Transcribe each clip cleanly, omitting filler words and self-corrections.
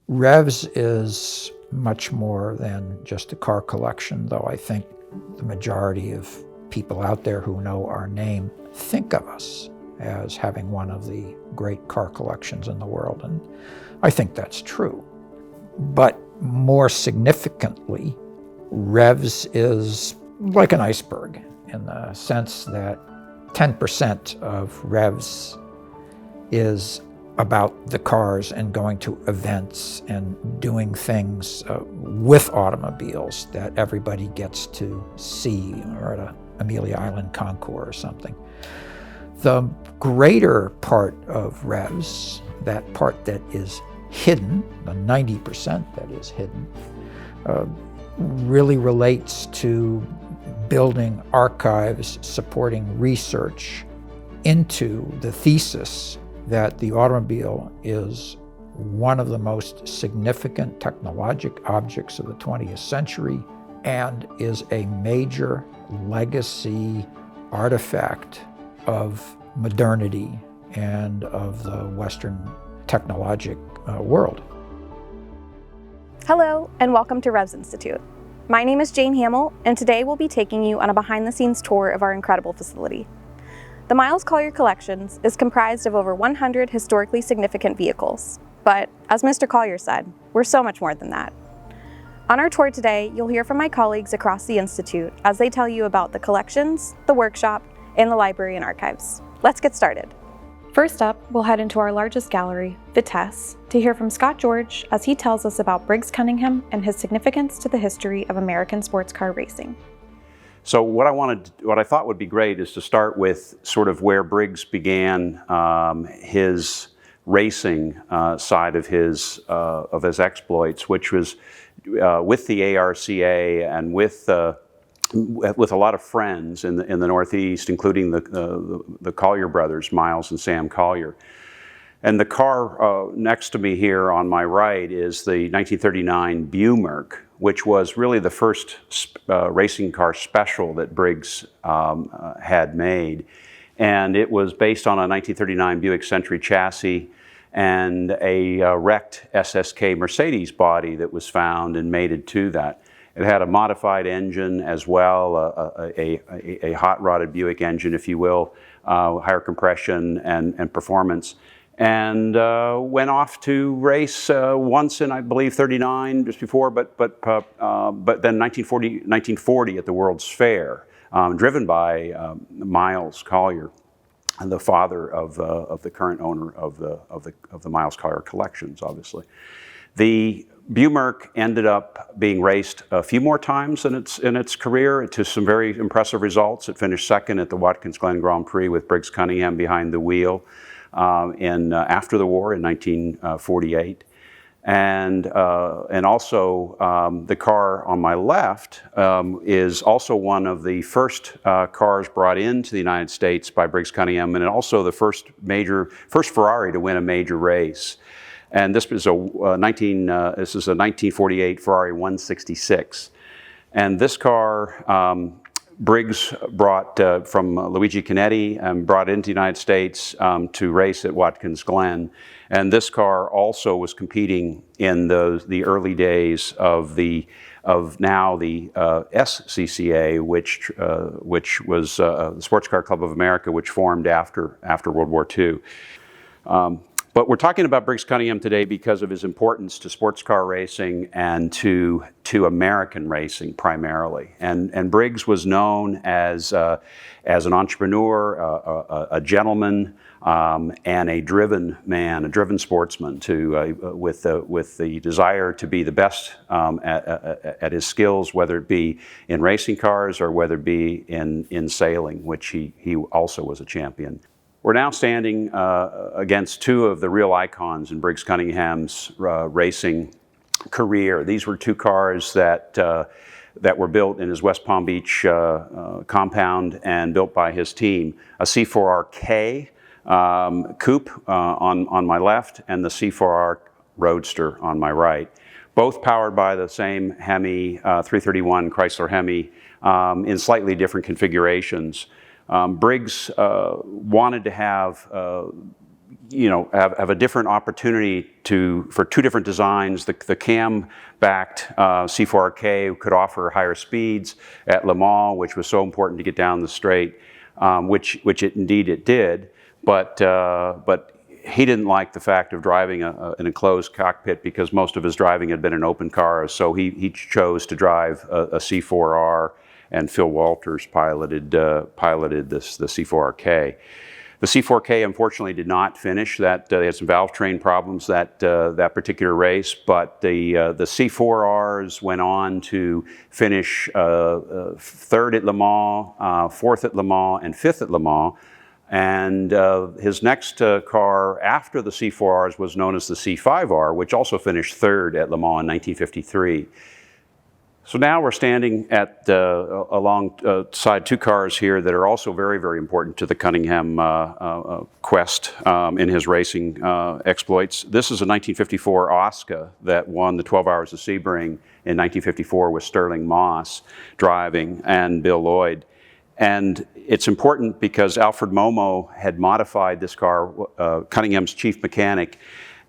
Revs is much more than just a car collection, though I think the majority of people out there who know our name think of us as having one of the great car collections in the world, and I think that's true. But more significantly, Revs is like an iceberg in the sense that 10% of Revs is about the cars and going to events and doing things with automobiles that everybody gets to see, or at a Amelia Island concours or something. The greater part of Revs, that part that is hidden, the 90% that is hidden, really relates to building archives, supporting research into the thesis that the automobile is one of the most significant technologic objects of the 20th century and is a major legacy artifact of modernity and of the Western technologic world. Hello, and welcome to Revs Institute. My name is Jane Hamill, and today we'll be taking you on a behind-the-scenes tour of our incredible facility. The Miles Collier Collections is comprised of over 100 historically significant vehicles, but as Mr. Collier said, we're so much more than that. On our tour today, you'll hear from my colleagues across the Institute as they tell you about the collections, the workshop, and the library and archives. Let's get started. First up, we'll head into our largest gallery, Vitesse, to hear from Scott George as he tells us about Briggs Cunningham and his significance to the history of American sports car racing. So what I thought would be great is to start with sort of where Briggs began his racing side of his exploits, which was with the ARCA and with a lot of friends in the Northeast, including the Collier brothers, Miles and Sam Collier. And the car next to me here on my right is the 1939 Buick, which was really the first racing car special that Briggs had made. And it was based on a 1939 Buick Century chassis and a wrecked SSK Mercedes body that was found and mated to that. It had a modified engine as well, a hot-rodded Buick engine, if you will, higher compression and performance. And went off to race once in, I believe, 39, just before, but then 1940 at the World's Fair, driven by Miles Collier, and the father of the current owner of the Miles Collier Collections, obviously. The Buick ended up being raced a few more times in its career to some very impressive results. It finished second at the Watkins Glen Grand Prix with Briggs Cunningham behind the wheel. After the war in 1948, and also the car on my left is also one of the first cars brought into the United States by Briggs Cunningham, and also the first Ferrari to win a major race. And this is a 1948 Ferrari 166, and this car. Briggs brought from Luigi Canetti and brought into the United States to race at Watkins Glen. And this car also was competing in the early days of now the SCCA, which was the Sports Car Club of America, which formed after World War II. But we're talking about Briggs Cunningham today because of his importance to sports car racing and to American racing primarily. And Briggs was known as an entrepreneur, a gentleman, and a driven man, a driven sportsman, with the desire to be the best at his skills, whether it be in racing cars or whether it be in sailing, which he also was a champion. We're now standing against two of the real icons in Briggs Cunningham's racing career. These were two cars that were built in his West Palm Beach compound and built by his team. A C4RK coupe on my left and the C4R Roadster on my right. Both powered by the same Hemi 331 Chrysler Hemi in slightly different configurations. Briggs wanted to have have a different opportunity for two different designs. The cam-backed C4RK could offer higher speeds at Le Mans, which was so important to get down the straight, which indeed it did. But he didn't like the fact of driving an enclosed cockpit because most of his driving had been in open cars. So he chose to drive a C4R, and Phil Walters piloted the C4RK. The C4K unfortunately did not finish. They had some valve train problems that particular race, but the C4Rs went on to finish third at Le Mans, fourth at Le Mans, and fifth at Le Mans. And his next car after the C4Rs was known as the C5R, which also finished third at Le Mans in 1953. So now we're standing at alongside two cars here that are also very, very important to the Cunningham quest in his racing exploits. This is a 1954 Oscar that won the 12 Hours of Sebring in 1954 with Sterling Moss driving and Bill Lloyd. And it's important because Alfred Momo had modified this car, Cunningham's chief mechanic,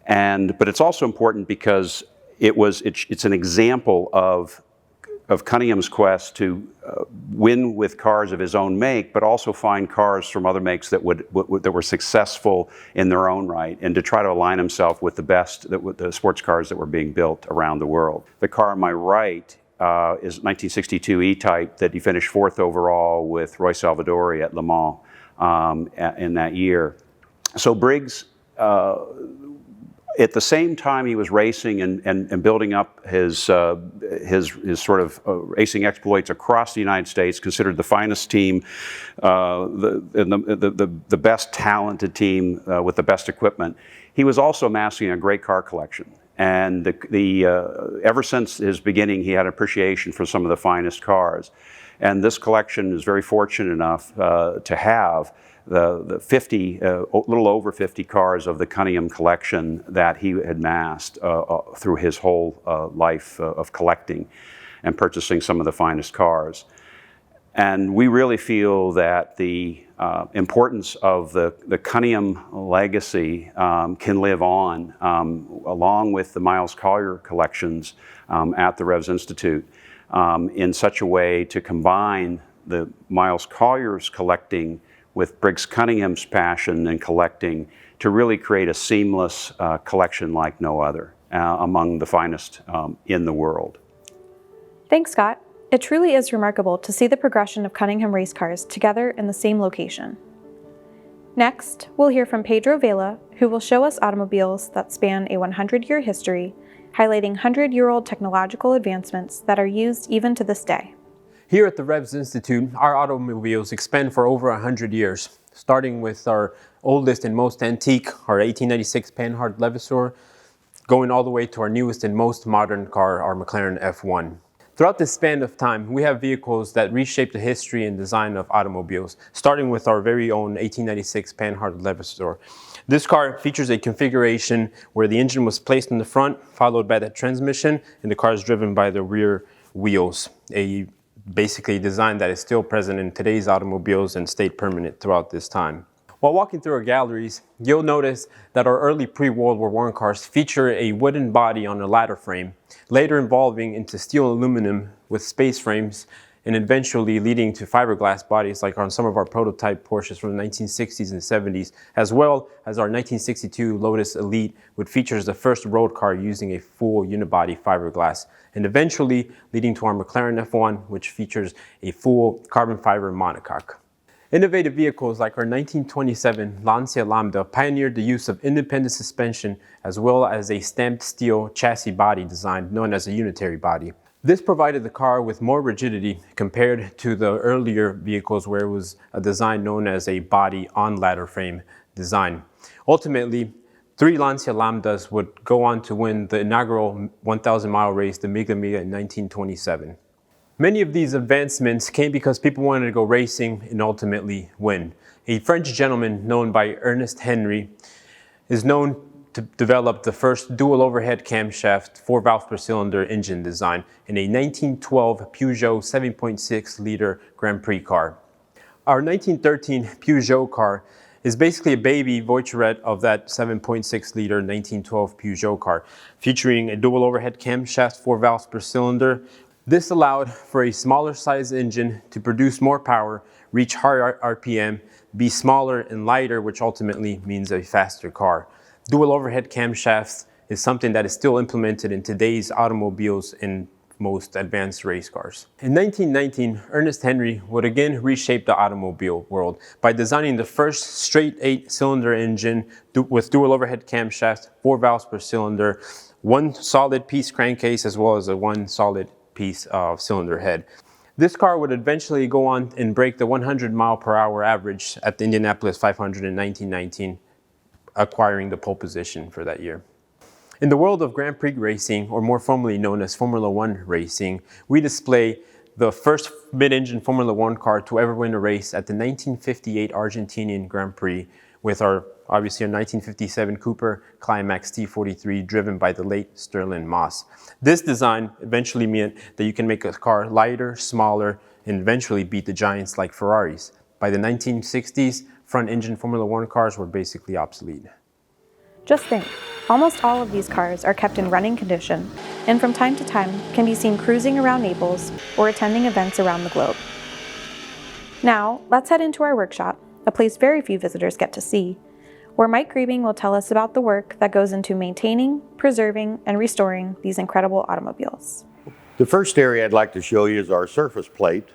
but it's also important because it's an example of Cunningham's quest to win with cars of his own make, but also find cars from other makes that were successful in their own right, and to try to align himself with the sports cars that were being built around the world. The car on my right is 1962 E-Type that he finished fourth overall with Roy Salvadori at Le Mans in that year. So Briggs, at the same time he was racing and building up his sort of racing exploits across the United States, considered the finest team, the best talented team with the best equipment, he was also amassing a great car collection. And ever since his beginning, he had appreciation for some of the finest cars. And this collection is very fortunate enough to have the 50, a little over 50 cars of the Cunningham collection that he had amassed through his whole life of collecting and purchasing some of the finest cars. And we really feel that the importance of the Cunningham legacy can live on along with the Miles Collier collections at the Revs Institute in such a way to combine the Miles Collier's collecting with Briggs Cunningham's passion and collecting to really create a seamless collection like no other among the finest in the world. Thanks, Scott. It truly is remarkable to see the progression of Cunningham race cars together in the same location. Next, we'll hear from Pedro Vela, who will show us automobiles that span a 100-year history, highlighting 100-year-old technological advancements that are used even to this day. Here at the Revs Institute, our automobiles expand for over 100 years, starting with our oldest and most antique, our 1896 Panhard Levasseur, going all the way to our newest and most modern car, our McLaren F1. Throughout this span of time, we have vehicles that reshape the history and design of automobiles, starting with our very own 1896 Panhard Levasseur. This car features a configuration where the engine was placed in the front, followed by the transmission, and the car is driven by the rear wheels. Basically a design that is still present in today's automobiles and stayed permanent throughout this time. While walking through our galleries, you'll notice that our early pre-World War I cars feature a wooden body on a ladder frame, later evolving into steel and aluminum with space frames, and eventually leading to fiberglass bodies like on some of our prototype Porsches from the 1960s and 70s, as well as our 1962 Lotus Elite, which features the first road car using a full unibody fiberglass, and eventually leading to our McLaren F1, which features a full carbon fiber monocoque. Innovative vehicles like our 1927 Lancia Lambda pioneered the use of independent suspension as well as a stamped steel chassis body design known as a unitary body. This provided the car with more rigidity compared to the earlier vehicles where it was a design known as a body on ladder frame design. Ultimately, 3 Lancia Lambdas would go on to win the inaugural 1,000-mile race, the Miglia Miglia, in 1927. Many of these advancements came because people wanted to go racing and ultimately win. A French gentleman known by Ernest Henry is known to develop the first dual overhead camshaft 4 valves per cylinder engine design in a 1912 Peugeot 7.6 liter Grand Prix car. Our 1913 Peugeot car is basically a baby Voiturette of that 7.6 liter 1912 Peugeot car, featuring a dual overhead camshaft, 4 valves per cylinder. This allowed for a smaller size engine to produce more power, reach higher RPM, be smaller and lighter, which ultimately means a faster car. Dual overhead camshafts is something that is still implemented in today's automobiles in most advanced race cars. In 1919, Ernest Henry would again reshape the automobile world by designing the first straight 8-cylinder engine with dual overhead camshaft, 4 valves per cylinder, 1 solid piece crankcase, as well as a 1 solid piece of cylinder head. This car would eventually go on and break the 100-mile-per-hour average at the Indianapolis 500 in 1919, acquiring the pole position for that year. In the world of Grand Prix racing, or more formally known as Formula One racing, we display the first mid-engine Formula One car to ever win a race at the 1958 Argentinian Grand Prix with obviously a 1957 Cooper Climax T43 driven by the late Sterling Moss. This design eventually meant that you can make a car lighter, smaller, and eventually beat the giants like Ferraris. By the 1960s, front-engine Formula One cars were basically obsolete. Just think, almost all of these cars are kept in running condition, and from time to time can be seen cruising around Naples or attending events around the globe. Now, let's head into our workshop, a place very few visitors get to see, where Mike Griebing will tell us about the work that goes into maintaining, preserving, and restoring these incredible automobiles. The first area I'd like to show you is our surface plate,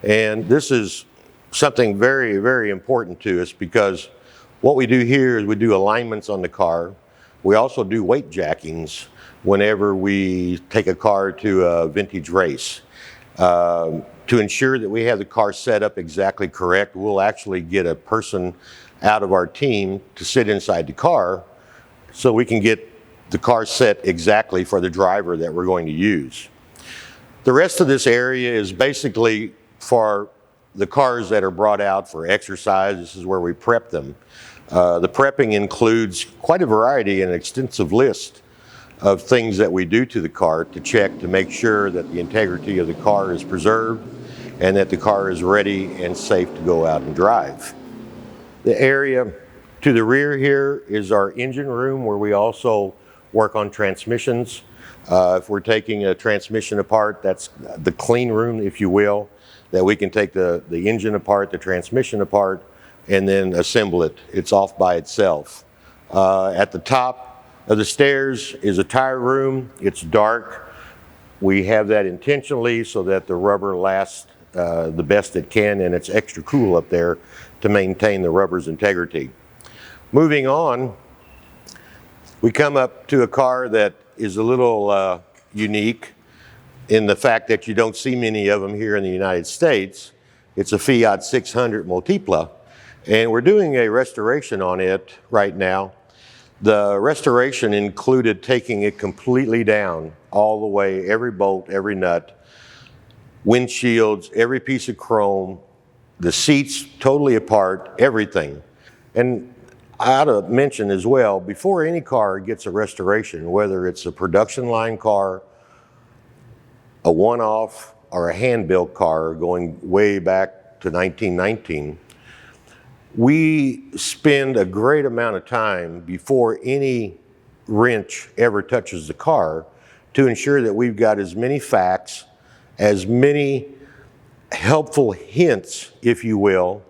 and this is something very, very important to us because what we do here is we do alignments on the car. We also do weight jackings whenever we take a car to a vintage race. To ensure that we have the car set up exactly correct, we'll actually get a person out of our team to sit inside the car so we can get the car set exactly for the driver that we're going to use. The rest of this area is basically for the cars that are brought out for exercise. This is where we prep them. The prepping includes quite a variety and extensive list of things that we do to the car to check to make sure that the integrity of the car is preserved and that the car is ready and safe to go out and drive. The area to the rear here is our engine room where we also work on transmissions. If we're taking a transmission apart, that's the clean room, if you will, that we can take the engine apart, the transmission apart, and then assemble it. It's off by itself. At the top of the stairs is a tire room. It's dark. We have that intentionally so that the rubber lasts the best it can, and it's extra cool up there to maintain the rubber's integrity. Moving on, we come up to a car that is a little unique in the fact that you don't see many of them here in the United States. It's a Fiat 600 Multipla, and we're doing a restoration on it right now. The restoration included taking it completely down, all the way, every bolt, every nut, windshields, every piece of chrome, the seats totally apart, everything. And I ought to mention as well, before any car gets a restoration, whether it's a production line car, a one-off, or a hand-built car going way back to 1919, we spend a great amount of time before any wrench ever touches the car to ensure that we've got as many facts, as many helpful hints, if you will,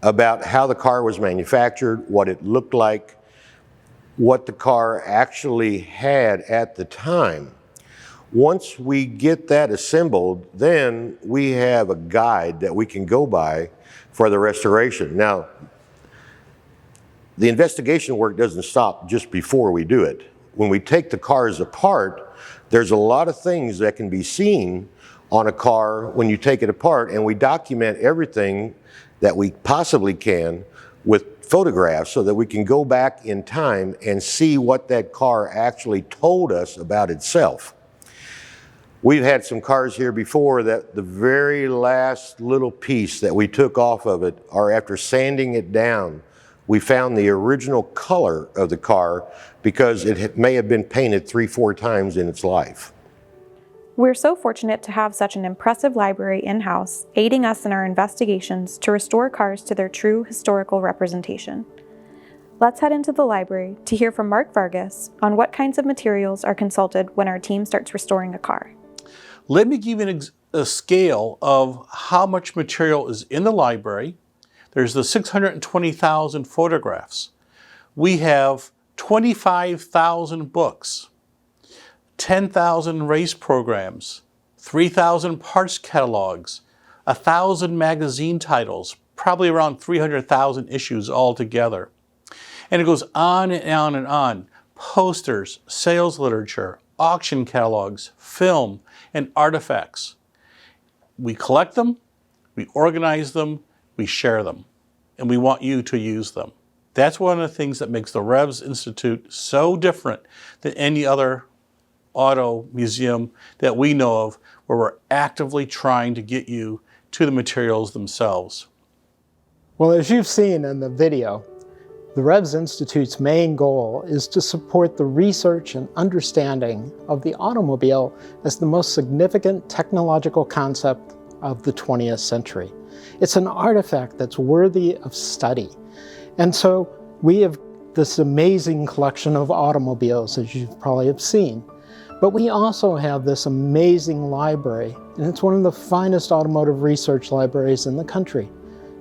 about how the car was manufactured, what it looked like, what the car actually had at the time. Once we get that assembled, then we have a guide that we can go by for the restoration. Now, the investigation work doesn't stop just before we do it. When we take the cars apart, there's a lot of things that can be seen on a car when you take it apart, and we document everything that we possibly can with photographs so that we can go back in time and see what that car actually told us about itself. We've had some cars here before that the very last little piece that we took off of it, or after sanding it down, we found the original color of the car because it may have been painted 3-4 times in its life. We're so fortunate to have such an impressive library in-house, aiding us in our investigations to restore cars to their true historical representation. Let's head into the library to hear from Mark Vargas on what kinds of materials are consulted when our team starts restoring a car. Let me give you a scale of how much material is in the library. There's the 620,000 photographs. We have 25,000 books, 10,000 race programs, 3,000 parts catalogs, 1,000 magazine titles, probably around 300,000 issues altogether. And it goes on and on and on. Posters, sales literature, auction catalogs, film, and artifacts. We collect them, we organize them, we share them, and we want you to use them. That's one of the things that makes the Revs Institute so different than any other auto museum that we know of, where we're actively trying to get you to the materials themselves. Well, as you've seen in the video, the Revs Institute's main goal is to support the research and understanding of the automobile as the most significant technological concept of the 20th century. It's an artifact that's worthy of study. And so we have this amazing collection of automobiles, as you probably have seen. But we also have this amazing library, and it's one of the finest automotive research libraries in the country.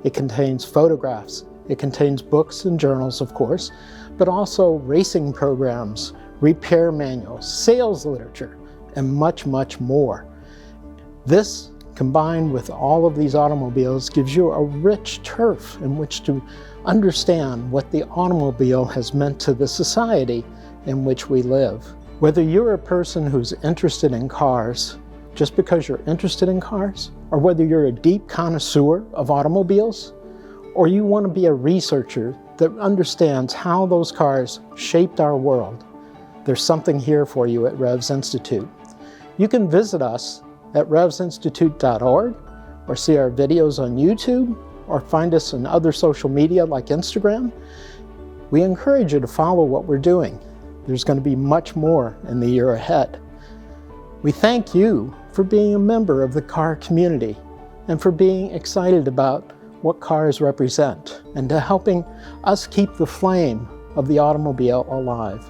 It contains photographs, it contains books and journals, of course, but also racing programs, repair manuals, sales literature, and much, much more. This, combined with all of these automobiles, gives you a rich turf in which to understand what the automobile has meant to the society in which we live. Whether you're a person who's interested in cars just because you're interested in cars, or whether you're a deep connoisseur of automobiles, or you want to be a researcher that understands how those cars shaped our world, there's something here for you at Revs Institute. You can visit us at revsinstitute.org, or see our videos on YouTube, or find us on other social media like Instagram. We encourage you to follow what we're doing. There's going to be much more in the year ahead. We thank you for being a member of the car community and for being excited about what cars represent and to helping us keep the flame of the automobile alive.